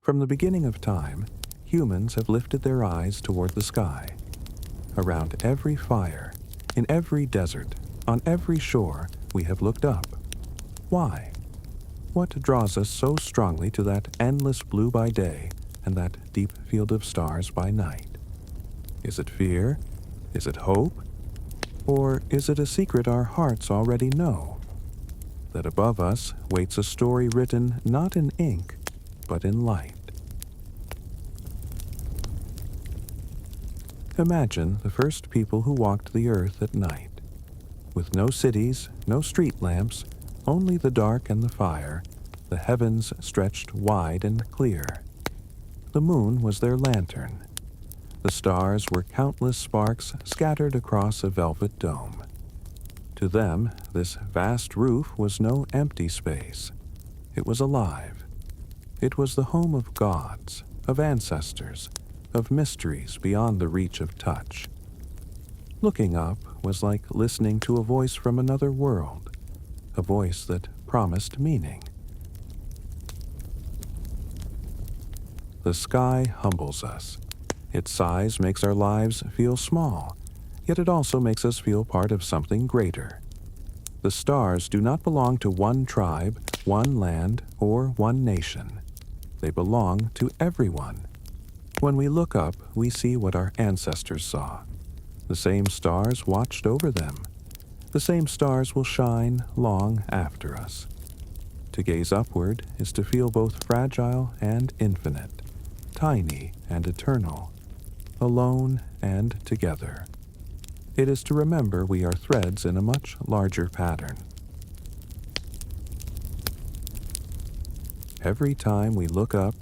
From the beginning of time, humans have lifted their eyes toward the sky. Around every fire, in every desert, on every shore, we have looked up. Why? What draws us so strongly to that endless blue by day and that deep field of stars by night? Is it fear? Is it hope? Or is it a secret our hearts already know? That above us waits a story written not in ink, but in light. Imagine the first people who walked the earth at night. With no cities, no street lamps, only the dark and the fire, the heavens stretched wide and clear. The moon was their lantern. The stars were countless sparks scattered across a velvet dome. To them, this vast roof was no empty space. It was alive. It was the home of gods, of ancestors, of mysteries beyond the reach of touch. Looking up was like listening to a voice from another world, a voice that promised meaning. The sky humbles us. Its size makes our lives feel small, yet it also makes us feel part of something greater. The stars do not belong to one tribe, one land, or one nation. They belong to everyone. When we look up, we see what our ancestors saw. The same stars watched over them. The same stars will shine long after us. To gaze upward is to feel both fragile and infinite, tiny and eternal, alone and together. It is to remember we are threads in a much larger pattern. Every time we look up,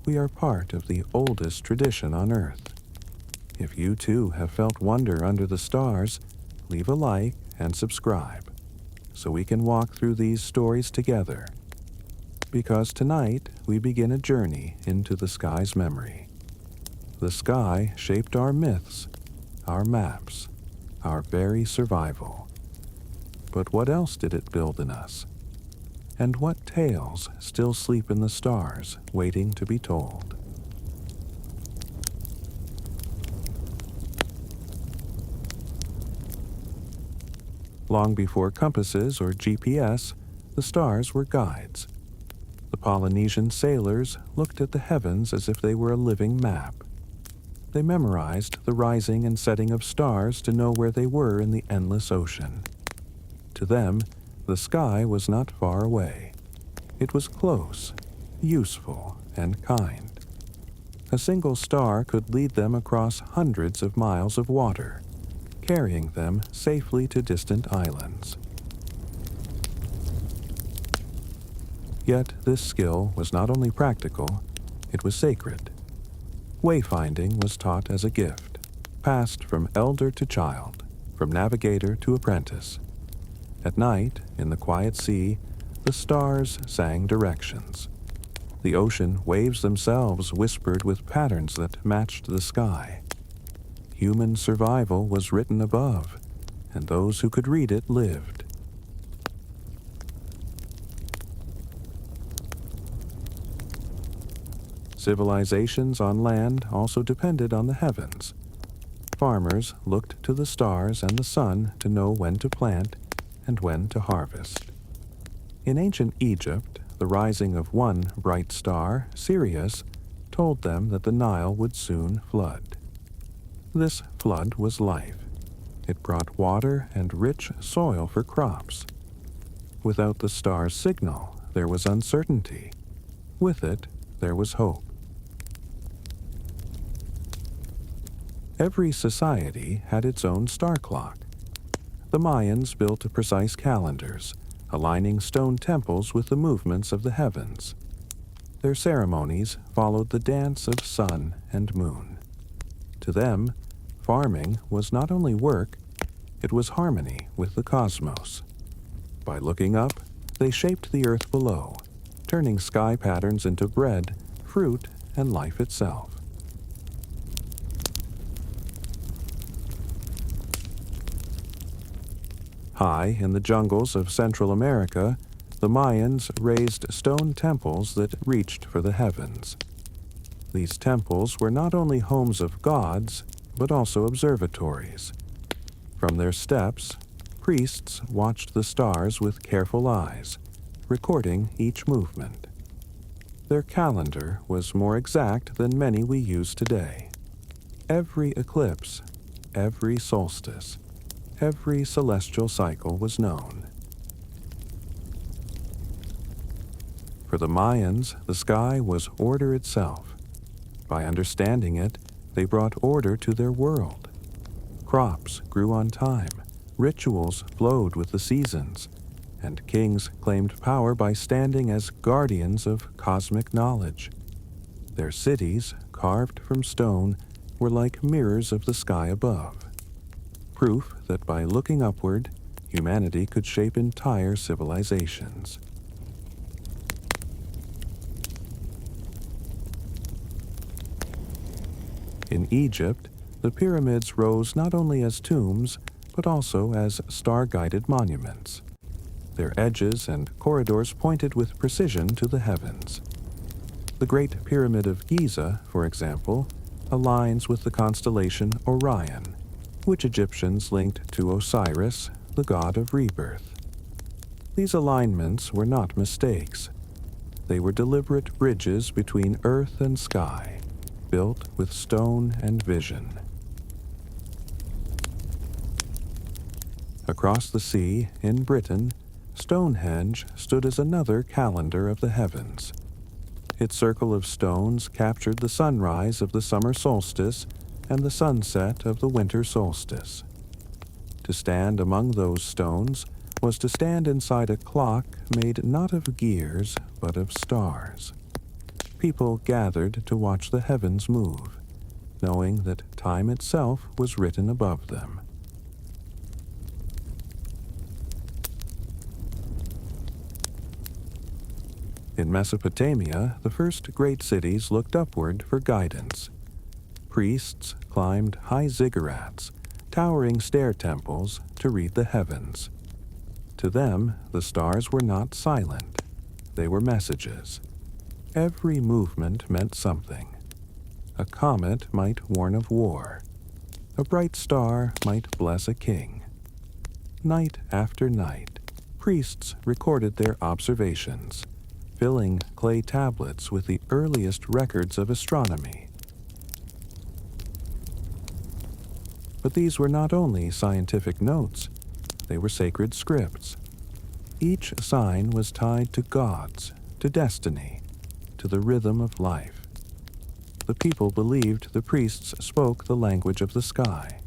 we are part of the oldest tradition on Earth. If you too have felt wonder under the stars, leave a like and subscribe, so we can walk through these stories together. Because tonight we begin a journey into the sky's memory. The sky shaped our myths, our maps, our very survival. But what else did it build in us? And what tales still sleep in the stars, waiting to be told? Long before compasses or GPS, the stars were guides. The Polynesian sailors looked at the heavens as if they were a living map. They memorized the rising and setting of stars to know where they were in the endless ocean. To them, the sky was not far away. It was close, useful, and kind. A single star could lead them across hundreds of miles of water, carrying them safely to distant islands. Yet this skill was not only practical, it was sacred. Wayfinding was taught as a gift, passed from elder to child, from navigator to apprentice. At night, in the quiet sea, the stars sang directions. The ocean waves themselves whispered with patterns that matched the sky. Human survival was written above, and those who could read it lived. Civilizations on land also depended on the heavens. Farmers looked to the stars and the sun to know when to plant and when to harvest. In ancient Egypt, the rising of one bright star, Sirius, told them that the Nile would soon flood. This flood was life. It brought water and rich soil for crops. Without the star's signal, there was uncertainty. With it, there was hope. Every society had its own star clock. The Mayans built precise calendars, aligning stone temples with the movements of the heavens. Their ceremonies followed the dance of sun and moon. To them, farming was not only work, it was harmony with the cosmos. By looking up, they shaped the earth below, turning sky patterns into bread, fruit, and life itself. High in the jungles of Central America, the Mayans raised stone temples that reached for the heavens. These temples were not only homes of gods, but also observatories. From their steps, priests watched the stars with careful eyes, recording each movement. Their calendar was more exact than many we use today. Every eclipse, every solstice, every celestial cycle was known. For the Mayans, the sky was order itself. By understanding it, they brought order to their world. Crops grew on time, rituals flowed with the seasons, and kings claimed power by standing as guardians of cosmic knowledge. Their cities, carved from stone, were like mirrors of the sky above, proof that by looking upward, humanity could shape entire civilizations. In Egypt, the pyramids rose not only as tombs, but also as star-guided monuments. Their edges and corridors pointed with precision to the heavens. The Great Pyramid of Giza, for example, aligns with the constellation Orion, which Egyptians linked to Osiris, the god of rebirth. These alignments were not mistakes. They were deliberate bridges between earth and sky, built with stone and vision. Across the sea, in Britain, Stonehenge stood as another calendar of the heavens. Its circle of stones captured the sunrise of the summer solstice and the sunset of the winter solstice. To stand among those stones was to stand inside a clock made not of gears, but of stars. People gathered to watch the heavens move, knowing that time itself was written above them. In Mesopotamia, the first great cities looked upward for guidance. Priests climbed high ziggurats, towering stair temples, to read the heavens. To them, the stars were not silent. They were messages. Every movement meant something. A comet might warn of war. A bright star might bless a king. Night after night, priests recorded their observations, filling clay tablets with the earliest records of astronomy. But these were not only scientific notes, they were sacred scripts. Each sign was tied to gods, to destiny, to the rhythm of life. The people believed the priests spoke the language of the sky.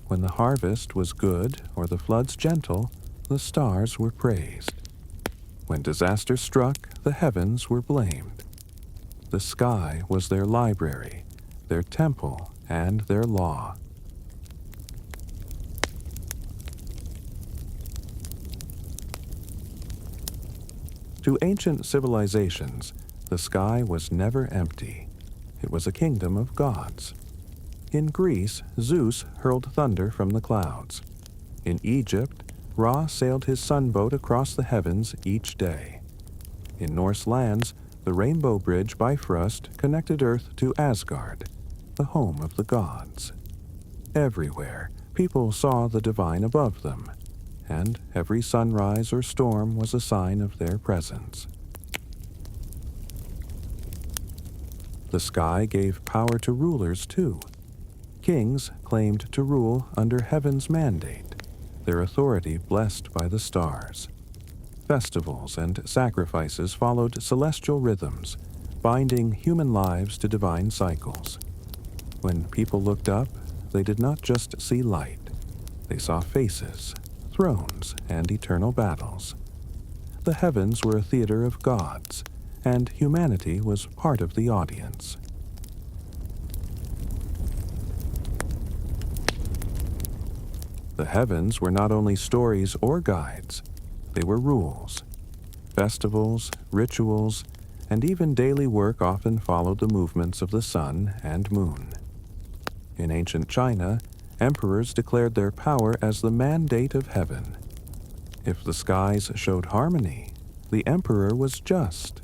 When the harvest was good or the floods gentle, the stars were praised. When disaster struck, the heavens were blamed. The sky was their library, their temple, and their law. To ancient civilizations, the sky was never empty. It was a kingdom of gods. In Greece, Zeus hurled thunder from the clouds. In Egypt, Ra sailed his sunboat across the heavens each day. In Norse lands, the Rainbow Bridge Bifrost connected Earth to Asgard, the home of the gods. Everywhere, people saw the divine above them, and every sunrise or storm was a sign of their presence. The sky gave power to rulers, too. Kings claimed to rule under heaven's mandate, their authority blessed by the stars. Festivals and sacrifices followed celestial rhythms, binding human lives to divine cycles. When people looked up, they did not just see light. They saw faces, thrones, and eternal battles. The heavens were a theater of gods, and humanity was part of the audience. The heavens were not only stories or guides, they were rules. Festivals, rituals, and even daily work often followed the movements of the sun and moon. In ancient China, emperors declared their power as the mandate of heaven. If the skies showed harmony, the emperor was just.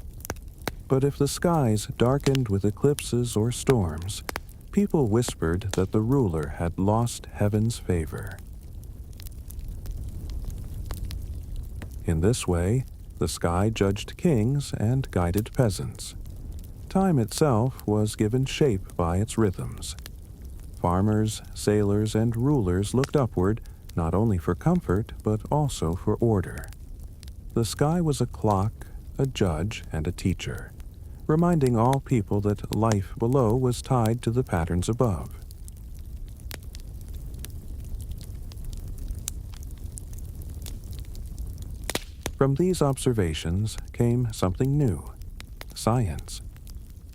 But if the skies darkened with eclipses or storms, people whispered that the ruler had lost heaven's favor. In this way, the sky judged kings and guided peasants. Time itself was given shape by its rhythms. Farmers, sailors, and rulers looked upward not only for comfort but also for order. The sky was a clock, a judge, and a teacher, reminding all people that life below was tied to the patterns above. From these observations came something new: science.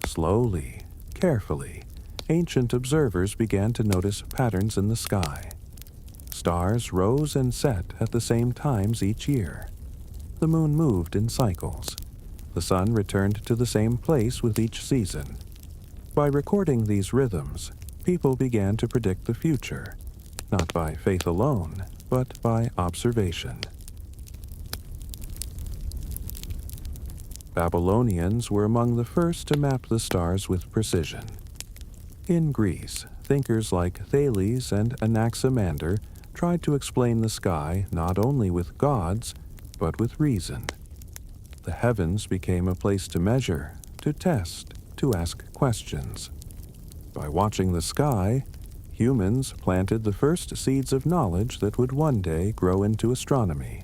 Slowly, carefully, ancient observers began to notice patterns in the sky. Stars rose and set at the same times each year. The moon moved in cycles. The sun returned to the same place with each season. By recording these rhythms, people began to predict the future, not by faith alone, but by observation. Babylonians were among the first to map the stars with precision. In Greece, thinkers like Thales and Anaximander tried to explain the sky not only with gods, but with reason. The heavens became a place to measure, to test, to ask questions. By watching the sky, humans planted the first seeds of knowledge that would one day grow into astronomy.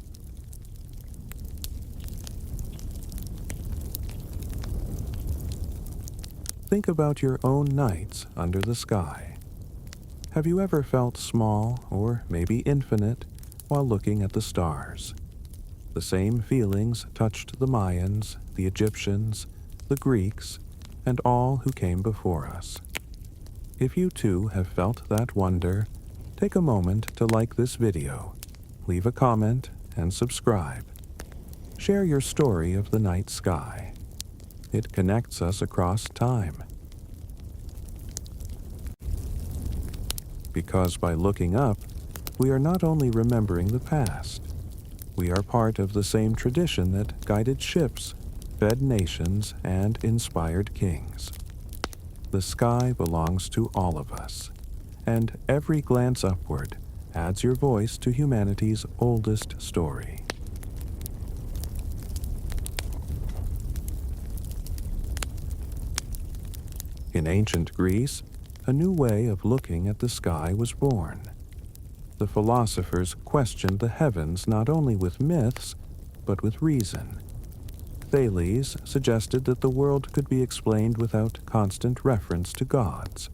Think about your own nights under the sky. Have you ever felt small, or maybe infinite, while looking at the stars? The same feelings touched the Mayans, the Egyptians, the Greeks, and all who came before us. If you too have felt that wonder, take a moment to like this video, leave a comment, and subscribe. Share your story of the night sky. It connects us across time. Because by looking up, we are not only remembering the past, we are part of the same tradition that guided ships, fed nations, and inspired kings. The sky belongs to all of us, and every glance upward adds your voice to humanity's oldest story. In ancient Greece, a new way of looking at the sky was born. The philosophers questioned the heavens not only with myths, but with reason. Thales suggested that the world could be explained without constant reference to gods.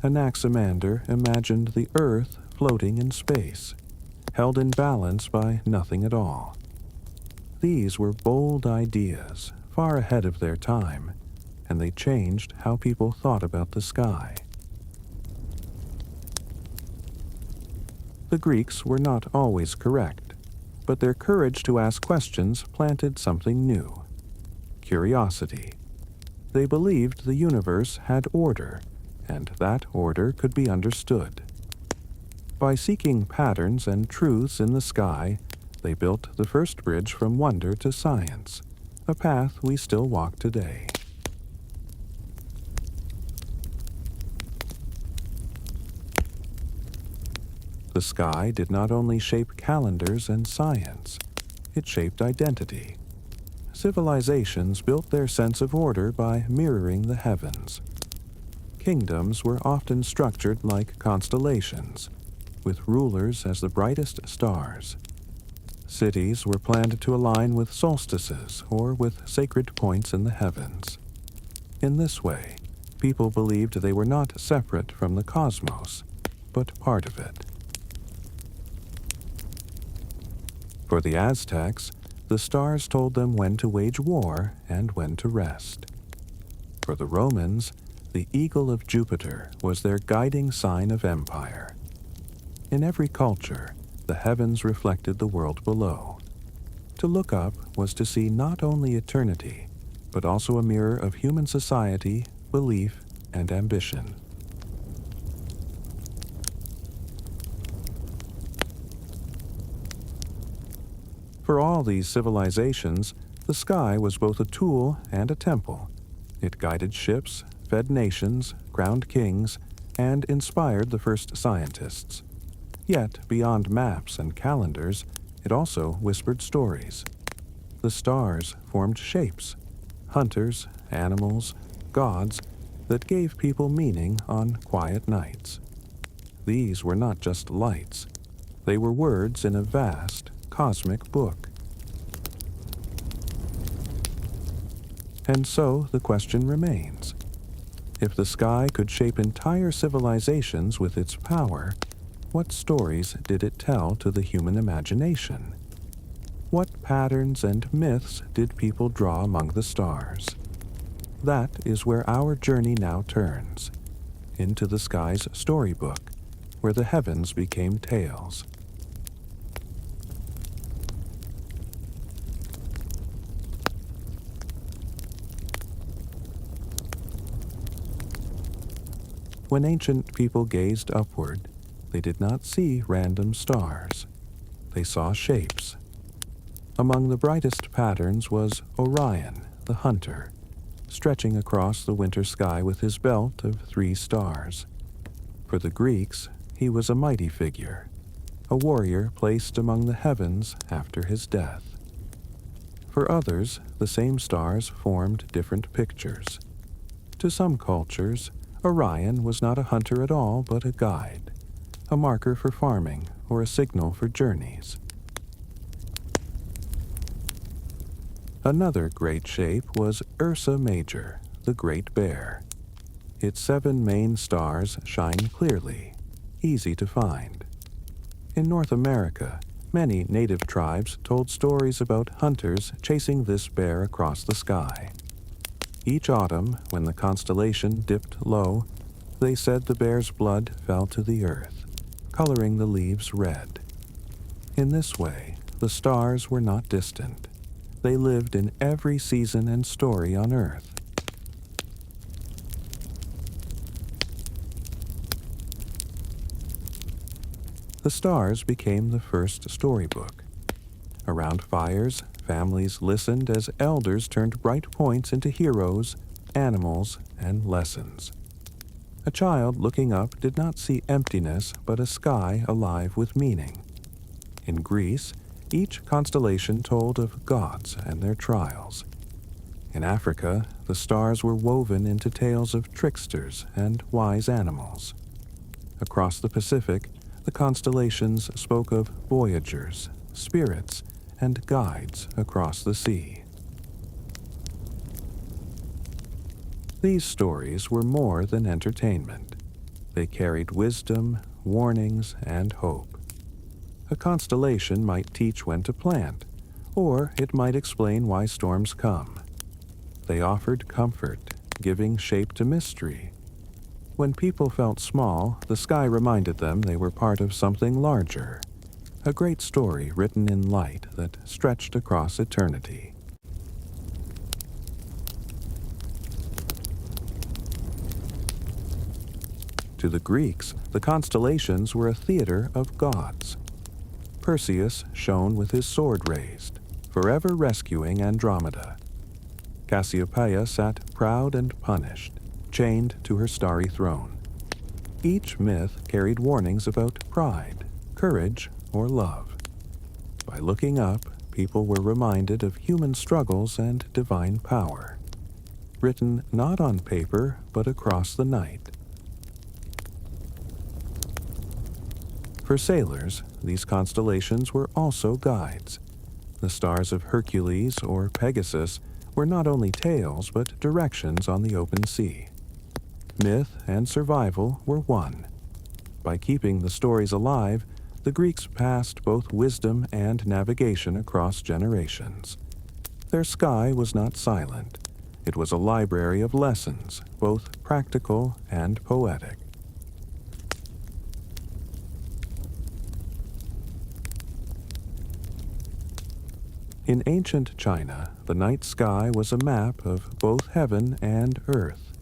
Anaximander imagined the earth floating in space, held in balance by nothing at all. These were bold ideas, far ahead of their time, and they changed how people thought about the sky. The Greeks were not always correct, but their courage to ask questions planted something new: curiosity. They believed the universe had order, and that order could be understood. By seeking patterns and truths in the sky, they built the first bridge from wonder to science, a path we still walk today. The sky did not only shape calendars and science, it shaped identity. Civilizations built their sense of order by mirroring the heavens. Kingdoms were often structured like constellations, with rulers as the brightest stars. Cities were planned to align with solstices or with sacred points in the heavens. In this way, people believed they were not separate from the cosmos, but part of it. For the Aztecs, the stars told them when to wage war and when to rest. For the Romans, the eagle of Jupiter was their guiding sign of empire. In every culture, the heavens reflected the world below. To look up was to see not only eternity, but also a mirror of human society, belief, and ambition. For all these civilizations, The sky was both a tool and a temple. It guided ships, fed nations, crowned kings, and inspired the first scientists. Yet, beyond maps and calendars, it also whispered stories. The stars formed shapes, hunters, animals, gods, that gave people meaning on quiet nights. These were not just lights. They were words in a vast, cosmic book. And so the question remains. If the sky could shape entire civilizations with its power, what stories did it tell to the human imagination? What patterns and myths did people draw among the stars? That is where our journey now turns, into the sky's storybook, where the heavens became tales. When ancient people gazed upward, they did not see random stars. They saw shapes. Among the brightest patterns was Orion, the hunter, stretching across the winter sky with his belt of 3 stars. For the Greeks, he was a mighty figure, a warrior placed among the heavens after his death. For others, the same stars formed different pictures. To some cultures, Orion was not a hunter at all, but a guide, a marker for farming or a signal for journeys. Another great shape was Ursa Major, the Great Bear. Its 7 main stars shine clearly, easy to find. In North America, many native tribes told stories about hunters chasing this bear across the sky. Each autumn, when the constellation dipped low, they said the bear's blood fell to the earth, coloring the leaves red. In this way, the stars were not distant. They lived in every season and story on Earth. The stars became the first storybook. Around fires, families listened as elders turned bright points into heroes, animals, and lessons. A child looking up did not see emptiness, but a sky alive with meaning. In Greece, each constellation told of gods and their trials. In Africa, the stars were woven into tales of tricksters and wise animals. Across the Pacific, the constellations spoke of voyagers, spirits, and guides across the sea. These stories were more than entertainment. They carried wisdom, warnings, and hope. A constellation might teach when to plant, or it might explain why storms come. They offered comfort, giving shape to mystery. When people felt small, the sky reminded them they were part of something larger, a great story written in light that stretched across eternity. To the Greeks, the constellations were a theater of gods. Perseus shone with his sword raised, forever rescuing Andromeda. Cassiopeia sat proud and punished, chained to her starry throne. Each myth carried warnings about pride, courage, or love. By looking up, people were reminded of human struggles and divine power, written not on paper but across the night. For sailors, these constellations were also guides. The stars of Hercules or Pegasus were not only tales but directions on the open sea. Myth and survival were one. By keeping the stories alive, the Greeks passed both wisdom and navigation across generations. Their sky was not silent. It was a library of lessons, both practical and poetic. In ancient China, the night sky was a map of both heaven and earth.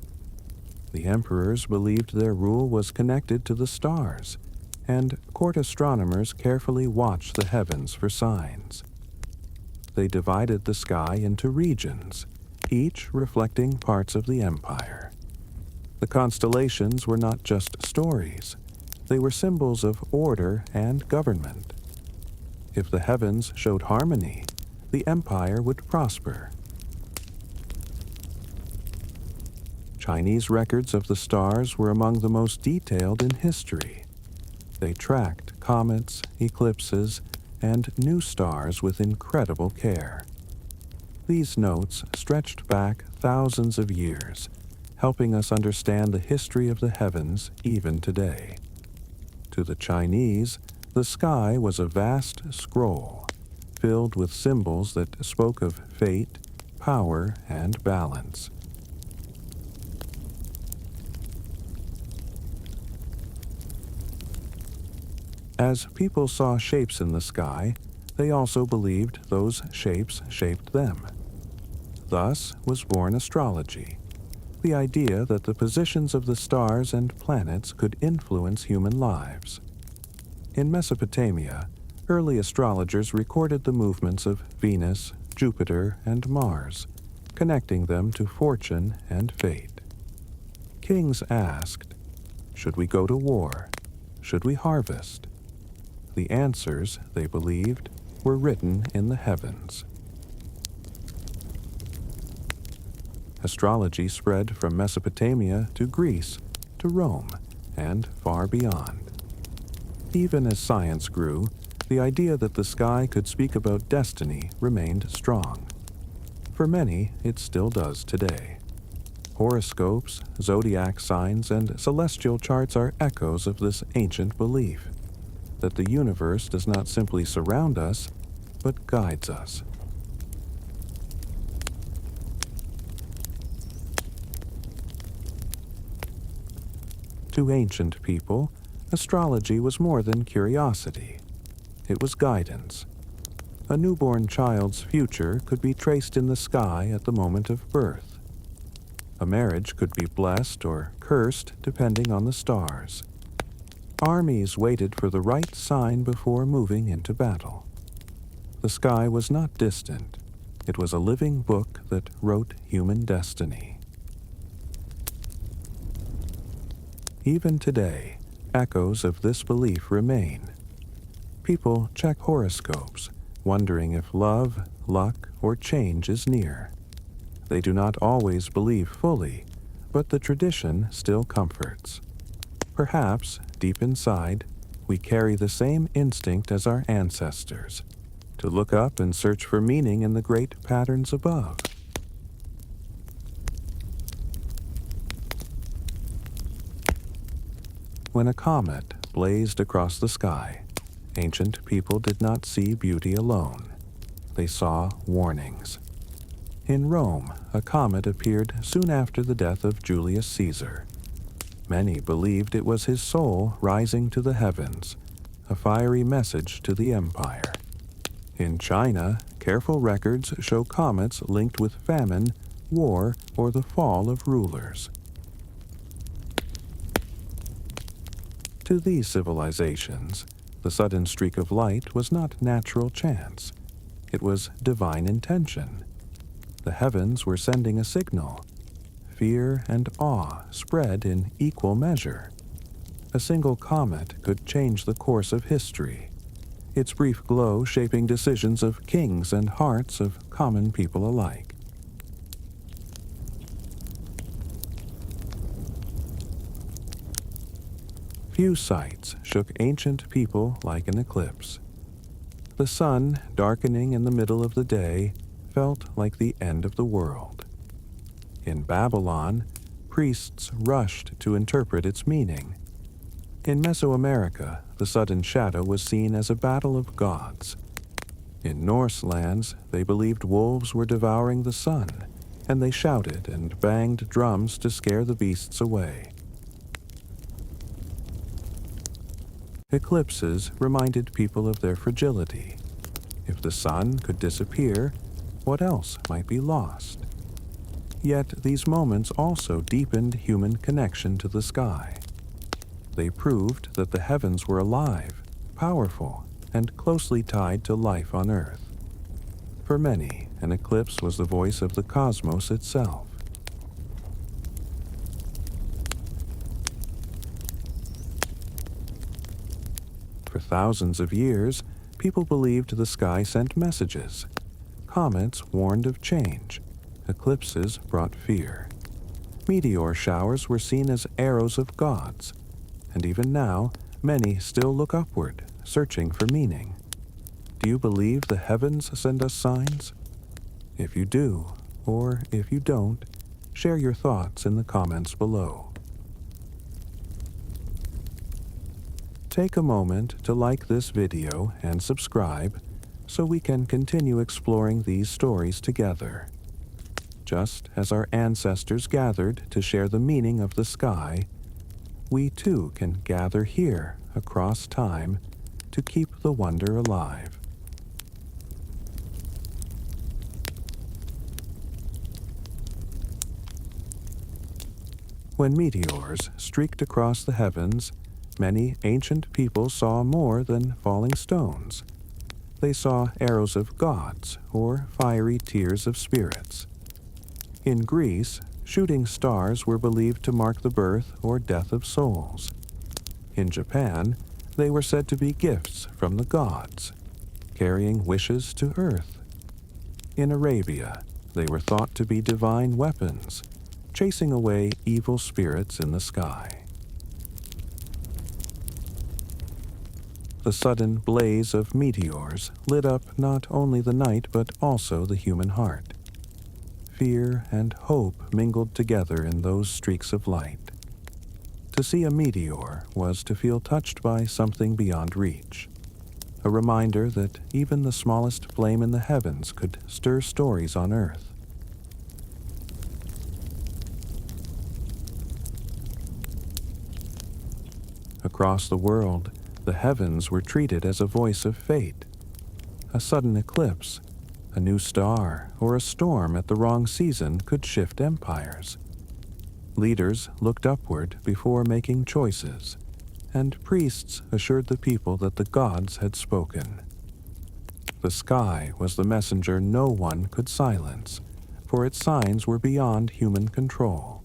The emperors believed their rule was connected to the stars, and court astronomers carefully watched the heavens for signs. they divided the sky into regions, each reflecting parts of the empire. The constellations were not just stories, they were symbols of order and government. If the heavens showed harmony, the empire would prosper. Chinese records of the stars were among the most detailed in history. They tracked comets, eclipses, and new stars with incredible care. These notes stretched back thousands of years, helping us understand the history of the heavens even today. To the Chinese, the sky was a vast scroll, filled with symbols that spoke of fate, power, and balance. As people saw shapes in the sky, they also believed those shapes shaped them. Thus was born astrology, the idea that the positions of the stars and planets could influence human lives. In Mesopotamia, early astrologers recorded the movements of Venus, Jupiter, and Mars, connecting them to fortune and fate. Kings asked, "Should we go to war? Should we harvest?" The answers, they believed, were written in the heavens. Astrology spread from Mesopotamia to Greece, to Rome, and far beyond. Even as science grew, the idea that the sky could speak about destiny remained strong. For many, it still does today. Horoscopes, zodiac signs, and celestial charts are echoes of this ancient belief, that the universe does not simply surround us, but guides us. To ancient people, astrology was more than curiosity. It was guidance. A newborn child's future could be traced in the sky at the moment of birth. A marriage could be blessed or cursed depending on the stars. Armies waited for the right sign before moving into battle. The sky was not distant. It was a living book that wrote human destiny. Even today, echoes of this belief remain. People check horoscopes, wondering if love, luck, or change is near. They do not always believe fully, but the tradition still comforts. Perhaps, deep inside, we carry the same instinct as our ancestors, to look up and search for meaning in the great patterns above. When a comet blazed across the sky, ancient people did not see beauty alone. They saw warnings. In Rome, a comet appeared soon after the death of Julius Caesar. Many believed it was his soul rising to the heavens, a fiery message to the empire. In China, careful records show comets linked with famine, war, or the fall of rulers. To these civilizations, the sudden streak of light was not natural chance. It was divine intention. The heavens were sending a signal. Fear and awe spread in equal measure. A single comet could change the course of history, its brief glow shaping decisions of kings and hearts of common people alike. Few sights shook ancient people like an eclipse. The sun, darkening in the middle of the day, felt like the end of the world. In Babylon, priests rushed to interpret its meaning. In Mesoamerica, the sudden shadow was seen as a battle of gods. In Norse lands, they believed wolves were devouring the sun, and they shouted and banged drums to scare the beasts away. Eclipses reminded people of their fragility. If the sun could disappear, what else might be lost? Yet these moments also deepened human connection to the sky. They proved that the heavens were alive, powerful, and closely tied to life on Earth. For many, an eclipse was the voice of the cosmos itself. For thousands of years, people believed the sky sent messages. Comets warned of change. Eclipses brought fear. Meteor showers were seen as arrows of gods. And even now, many still look upward, searching for meaning. Do you believe the heavens send us signs? If you do, or if you don't, share your thoughts in the comments below. Take a moment to like this video and subscribe so we can continue exploring these stories together. Just as our ancestors gathered to share the meaning of the sky, we too can gather here across time to keep the wonder alive. When meteors streaked across the heavens, many ancient people saw more than falling stones. They saw arrows of gods or fiery tears of spirits. In Greece, shooting stars were believed to mark the birth or death of souls. In Japan, they were said to be gifts from the gods, carrying wishes to earth. In Arabia, they were thought to be divine weapons, chasing away evil spirits in the sky. The sudden blaze of meteors lit up not only the night but also the human heart. Fear and hope mingled together in those streaks of light. To see a meteor was to feel touched by something beyond reach, a reminder that even the smallest flame in the heavens could stir stories on Earth. Across the world, the heavens were treated as a voice of fate. A sudden eclipse, a new star, or a storm at the wrong season could shift empires. Leaders looked upward before making choices, and priests assured the people that the gods had spoken. The sky was the messenger no one could silence, for its signs were beyond human control.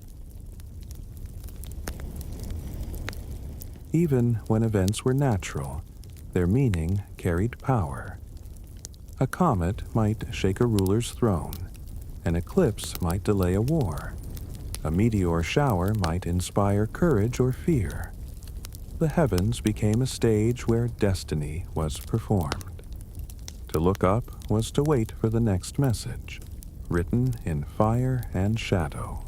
Even when events were natural, their meaning carried power. A comet might shake a ruler's throne. An eclipse might delay a war. A meteor shower might inspire courage or fear. The heavens became a stage where destiny was performed. To look up was to wait for the next message, written in fire and shadow.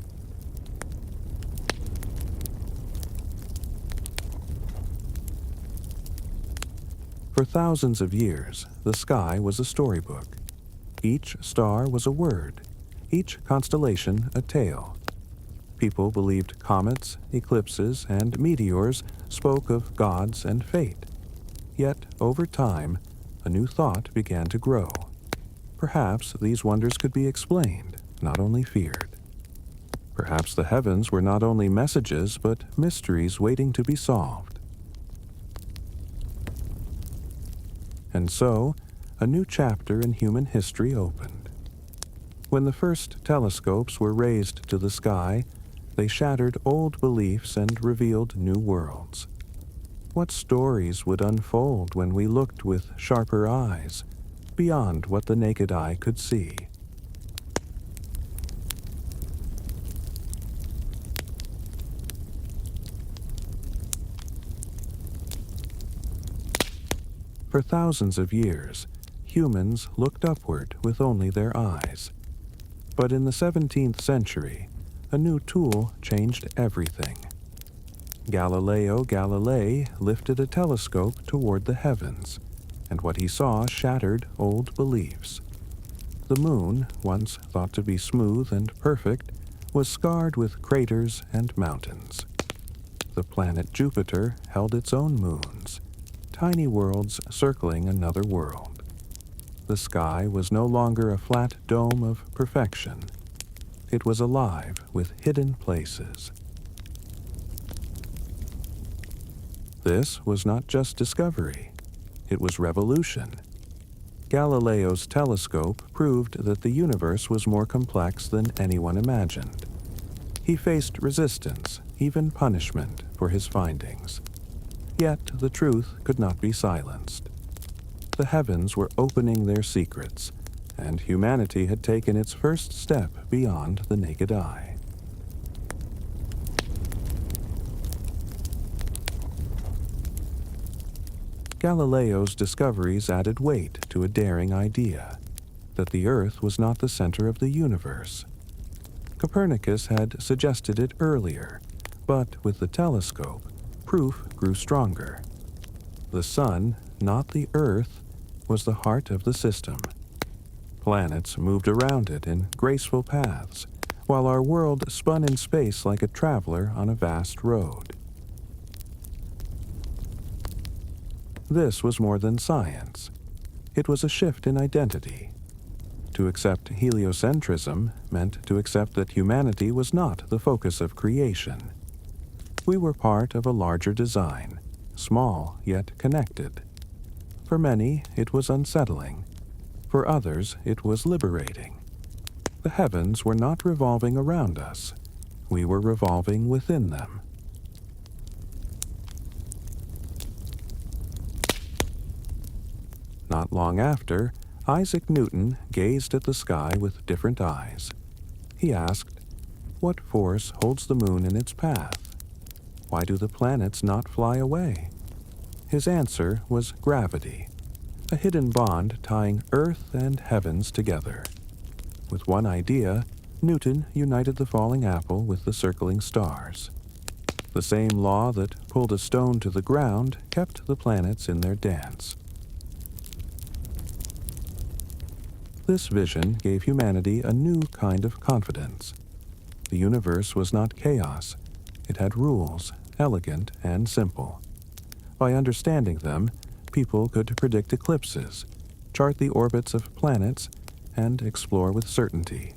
For thousands of years, the sky was a storybook. Each star was a word, each constellation a tale. People believed comets, eclipses, and meteors spoke of gods and fate. Yet, over time, a new thought began to grow. Perhaps these wonders could be explained, not only feared. Perhaps the heavens were not only messages, but mysteries waiting to be solved. And so, a new chapter in human history opened. When the first telescopes were raised to the sky, they shattered old beliefs and revealed new worlds. What stories would unfold when we looked with sharper eyes, beyond what the naked eye could see? For thousands of years, humans looked upward with only their eyes. But in the 17th century, a new tool changed everything. Galileo Galilei lifted a telescope toward the heavens, and what he saw shattered old beliefs. The moon, once thought to be smooth and perfect, was scarred with craters and mountains. The planet Jupiter held its own moons, tiny worlds circling another world. The sky was no longer a flat dome of perfection. It was alive with hidden places. This was not just discovery. It was revolution. Galileo's telescope proved that the universe was more complex than anyone imagined. He faced resistance, even punishment, for his findings. Yet the truth could not be silenced. The heavens were opening their secrets, and humanity had taken its first step beyond the naked eye. Galileo's discoveries added weight to a daring idea, that the Earth was not the center of the universe. Copernicus had suggested it earlier, but with the telescope, proof grew stronger. The Sun, not the Earth, was the heart of the system. Planets moved around it in graceful paths, while our world spun in space like a traveler on a vast road. This was more than science. It was a shift in identity. To accept heliocentrism meant to accept that humanity was not the focus of creation. We were part of a larger design, small yet connected. For many, it was unsettling. For others, it was liberating. The heavens were not revolving around us. We were revolving within them. Not long after, Isaac Newton gazed at the sky with different eyes. He asked, "What force holds the moon in its path? Why do the planets not fly away?" His answer was gravity, a hidden bond tying Earth and heavens together. With one idea, Newton united the falling apple with the circling stars. The same law that pulled a stone to the ground kept the planets in their dance. This vision gave humanity a new kind of confidence. The universe was not chaos. It had rules, elegant and simple. By understanding them, people could predict eclipses, chart the orbits of planets, and explore with certainty.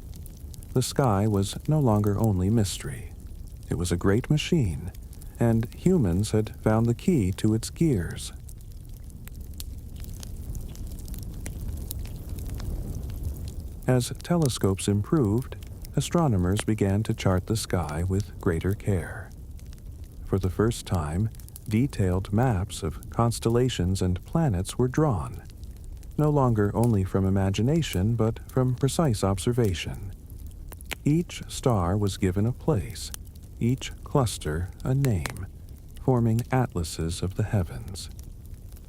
The sky was no longer only mystery. It was a great machine, and humans had found the key to its gears. As telescopes improved, astronomers began to chart the sky with greater care. For the first time, detailed maps of constellations and planets were drawn, no longer only from imagination but from precise observation. Each star was given a place, each cluster a name, forming atlases of the heavens.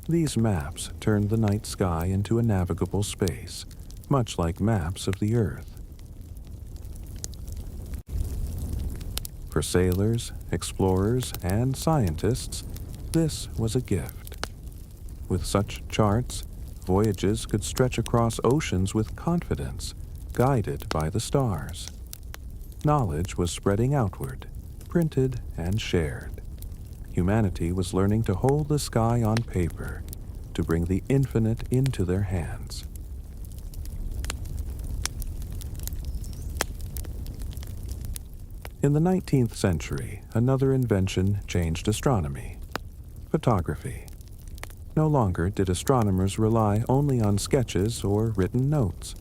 These maps turned the night sky into a navigable space, much like maps of the Earth. For sailors, explorers, and scientists, this was a gift. With such charts, voyages could stretch across oceans with confidence, guided by the stars. Knowledge was spreading outward, printed and shared. Humanity was learning to hold the sky on paper, to bring the infinite into their hands. In the 19th century, another invention changed astronomy: photography. No longer did astronomers rely only on sketches or written notes.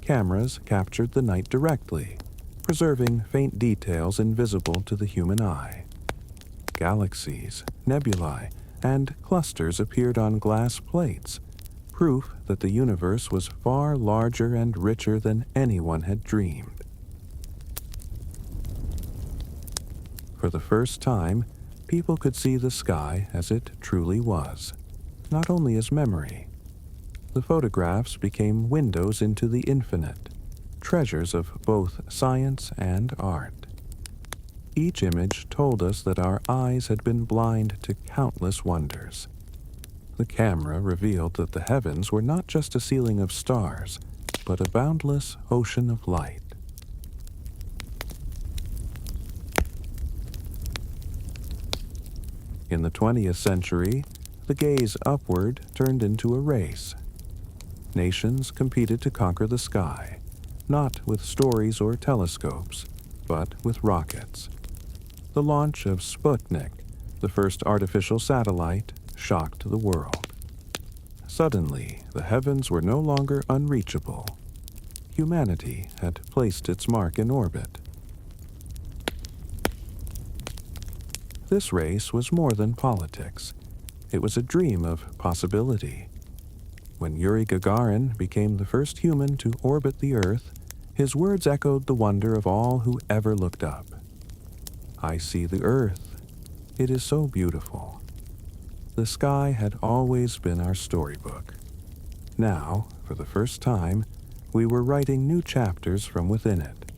Cameras captured the night directly, preserving faint details invisible to the human eye. Galaxies, nebulae, and clusters appeared on glass plates, proof that the universe was far larger and richer than anyone had dreamed. For the first time, people could see the sky as it truly was, not only as memory. The photographs became windows into the infinite, treasures of both science and art. Each image told us that our eyes had been blind to countless wonders. The camera revealed that the heavens were not just a ceiling of stars, but a boundless ocean of light. In the 20th century, the gaze upward turned into a race. Nations competed to conquer the sky, not with stories or telescopes, but with rockets. The launch of Sputnik, the first artificial satellite, shocked the world. Suddenly, the heavens were no longer unreachable. Humanity had placed its mark in orbit. This race was more than politics. It was a dream of possibility. When Yuri Gagarin became the first human to orbit the Earth, his words echoed the wonder of all who ever looked up. "I see the Earth. It is so beautiful." The sky had always been our storybook. Now, for the first time, we were writing new chapters from within it.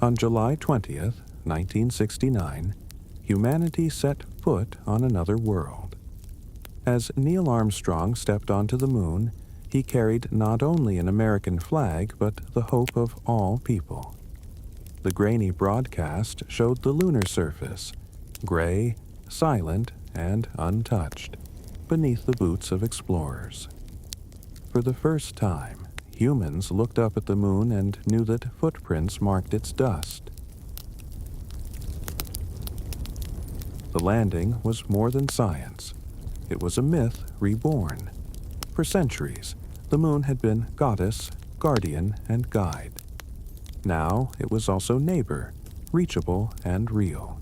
On July 20th, 1969, humanity set foot on another world. As Neil Armstrong stepped onto the moon, he carried not only an American flag but the hope of all people. The grainy broadcast showed the lunar surface, gray, silent, and untouched, beneath the boots of explorers. For the first time, humans looked up at the moon and knew that footprints marked its dust. The landing was more than science. It was a myth reborn. For centuries, the moon had been goddess, guardian, and guide. Now it was also neighbor, reachable and real.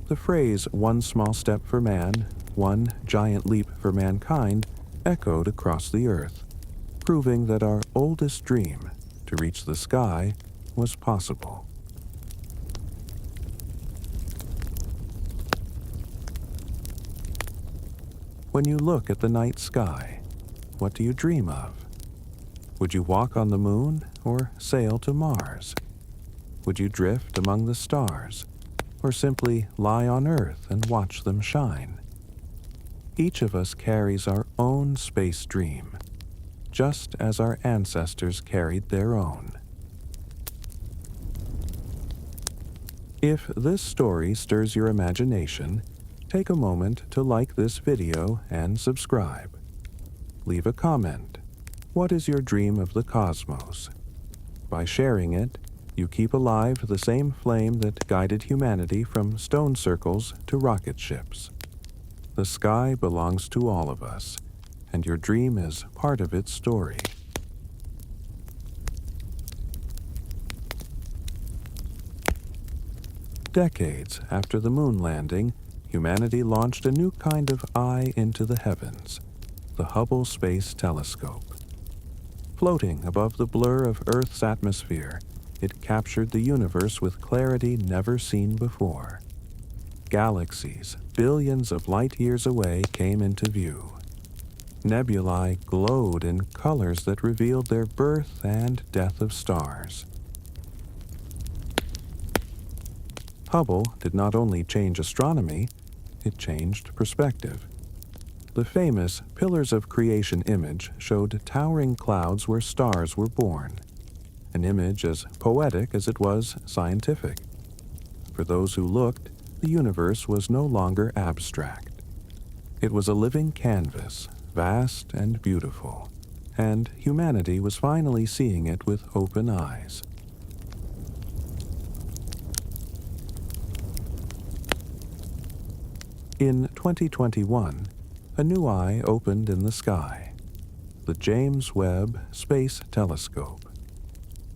The phrase "one small step for man, one giant leap for mankind" echoed across the earth, proving that our oldest dream, to reach the sky, was possible. When you look at the night sky, what do you dream of? Would you walk on the moon or sail to Mars? Would you drift among the stars or simply lie on Earth and watch them shine? Each of us carries our own space dream, just as our ancestors carried their own. If this story stirs your imagination, take a moment to like this video and subscribe. Leave a comment. What is your dream of the cosmos? By sharing it, you keep alive the same flame that guided humanity from stone circles to rocket ships. The sky belongs to all of us, and your dream is part of its story. Decades after the moon landing, humanity launched a new kind of eye into the heavens, the Hubble Space Telescope. Floating above the blur of Earth's atmosphere, it captured the universe with clarity never seen before. Galaxies, billions of light years away, came into view. Nebulae glowed in colors that revealed their birth and death of stars. Hubble did not only change astronomy, it changed perspective. The famous Pillars of Creation image showed towering clouds where stars were born, an image as poetic as it was scientific. For those who looked, the universe was no longer abstract. It was a living canvas, vast and beautiful, and humanity was finally seeing it with open eyes. In 2021, a new eye opened in the sky, the James Webb Space Telescope.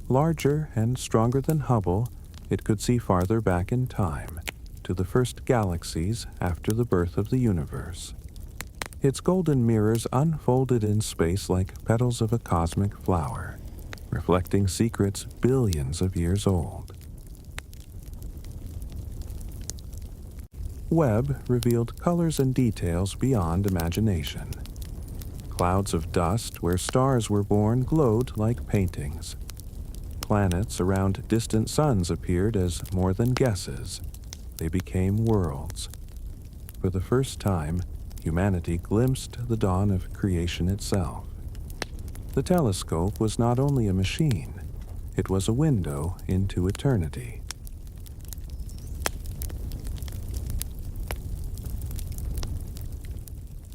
Larger and stronger than Hubble, it could see farther back in time, to the first galaxies after the birth of the universe. Its golden mirrors unfolded in space like petals of a cosmic flower, reflecting secrets billions of years old. Webb revealed colors and details beyond imagination. Clouds of dust where stars were born glowed like paintings. Planets around distant suns appeared as more than guesses. They became worlds. For the first time, humanity glimpsed the dawn of creation itself. The telescope was not only a machine, it was a window into eternity.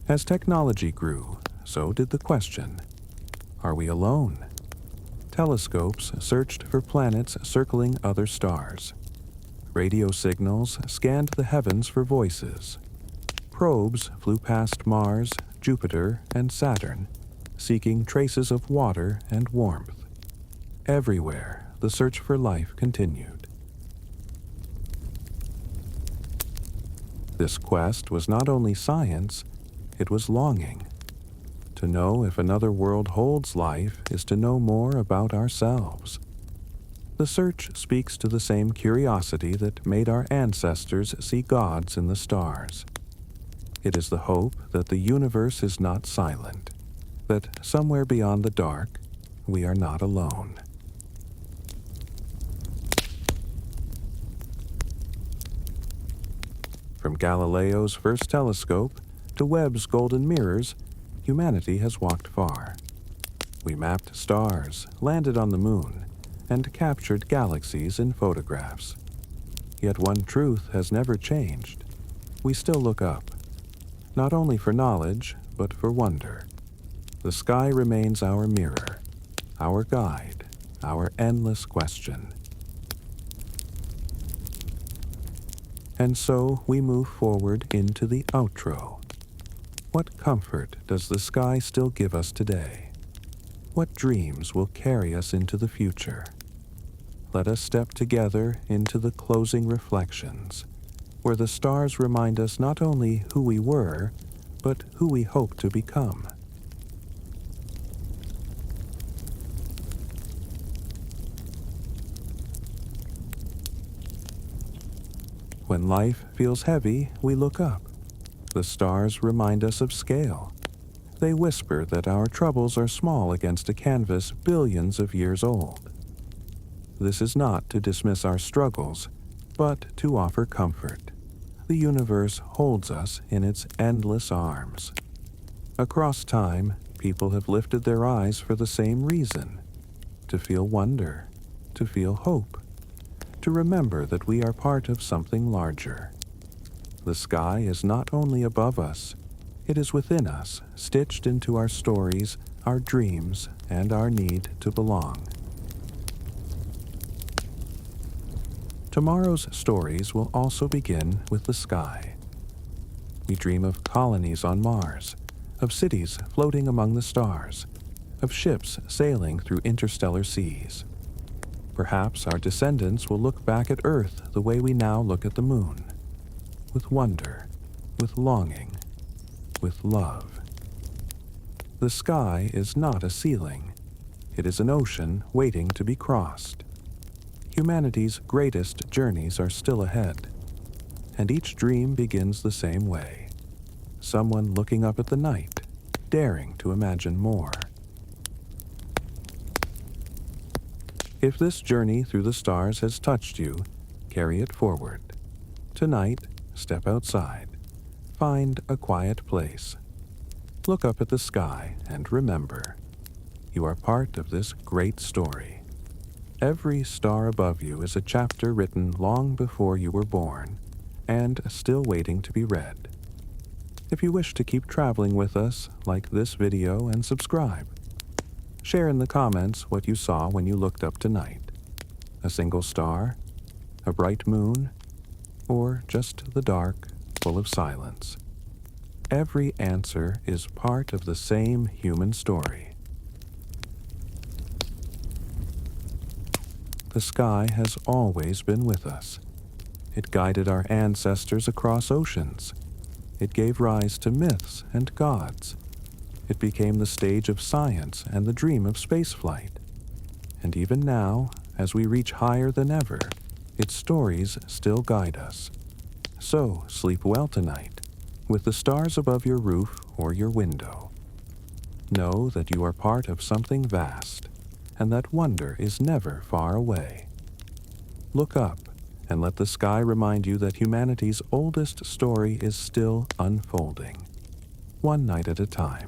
As technology grew, so did the question, are we alone? Telescopes searched for planets circling other stars. Radio signals scanned the heavens for voices. Probes flew past Mars, Jupiter, and Saturn, seeking traces of water and warmth. Everywhere, the search for life continued. This quest was not only science, it was longing. To know if another world holds life is to know more about ourselves. The search speaks to the same curiosity that made our ancestors see gods in the stars. It is the hope that the universe is not silent, that somewhere beyond the dark, we are not alone. From Galileo's first telescope to Webb's golden mirrors, humanity has walked far. We mapped stars, landed on the moon, and captured galaxies in photographs. Yet one truth has never changed. We still look up, not only for knowledge, but for wonder. The sky remains our mirror, our guide, our endless question. And so we move forward into the outro. What comfort does the sky still give us today? What dreams will carry us into the future? Let us step together into the closing reflections, where the stars remind us not only who we were, but who we hope to become. When life feels heavy, we look up. The stars remind us of scale. They whisper that our troubles are small against a canvas billions of years old. This is not to dismiss our struggles, but to offer comfort. The universe holds us in its endless arms. Across time, people have lifted their eyes for the same reason: to feel wonder, to feel hope, to remember that we are part of something larger. The sky is not only above us, it is within us, stitched into our stories, our dreams, and our need to belong. Tomorrow's stories will also begin with the sky. We dream of colonies on Mars, of cities floating among the stars, of ships sailing through interstellar seas. Perhaps our descendants will look back at Earth the way we now look at the moon, with wonder, with longing, with love. The sky is not a ceiling. It is an ocean waiting to be crossed. Humanity's greatest journeys are still ahead, and each dream begins the same way. Someone looking up at the night, daring to imagine more. If this journey through the stars has touched you, carry it forward. Tonight, step outside. Find a quiet place. Look up at the sky and remember, you are part of this great story. Every star above you is a chapter written long before you were born, and still waiting to be read. If you wish to keep traveling with us, like this video and subscribe. Share in the comments what you saw when you looked up tonight. A single star, a bright moon, or just the dark, full of silence. Every answer is part of the same human story. The sky has always been with us. It guided our ancestors across oceans. It gave rise to myths and gods. It became the stage of science and the dream of spaceflight. And even now, as we reach higher than ever, its stories still guide us. So sleep well tonight, with the stars above your roof or your window. Know that you are part of something vast, and that wonder is never far away. Look up, and let the sky remind you that humanity's oldest story is still unfolding, one night at a time.